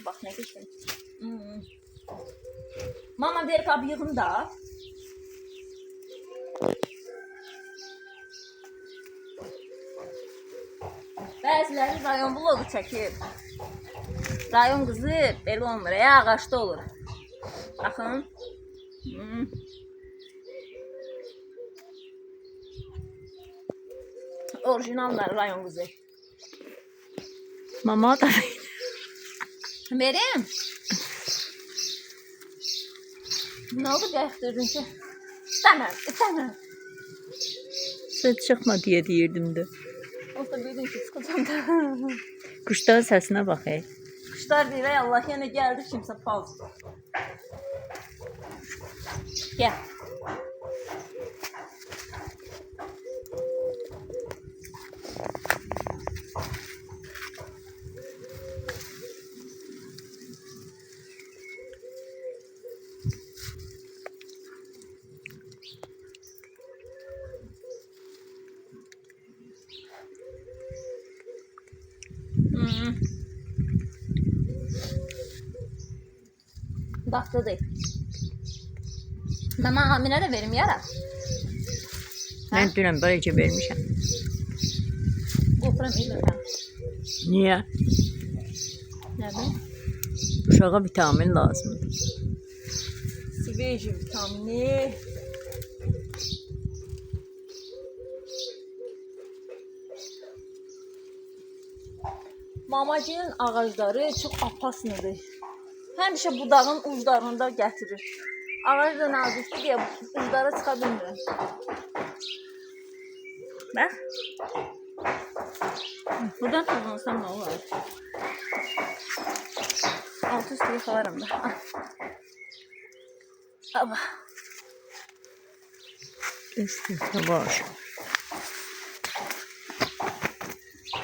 Bak ne geçtim. Mama ver kabı yığın da. Bəziləri rayon vlogu çəkir. Rayon qızı belə olmur, ağaçda olur. Baxın. Orijinallar rayon qızı. Mama da Verim. Ne oldu gətirdin ki? İstəməm. sen çıkma diye deyirdim de. O da bildin ki, çıxacam da. Kuşların sesine bak ey. Quşlar deyir, ey Allah, yenə gəldi kimsə pauz. Gəl. Dadlı değil. Mama Aminə də verim yara. Ben dünən böylece vermişim. Oturam eləyəm. Niye? Nədir? Uşağa vitamin lazımdır. Siveji vitamini. Mamacının ağacları çox apaslıdır. Həmişə budağın uclarında gətirir. Ağac da nazikdir deyə uclara çıxa bilmirəm. Bax. Buradan toplansam nə olar? Altı üstü yıxalarım da. Aba. İşte boş.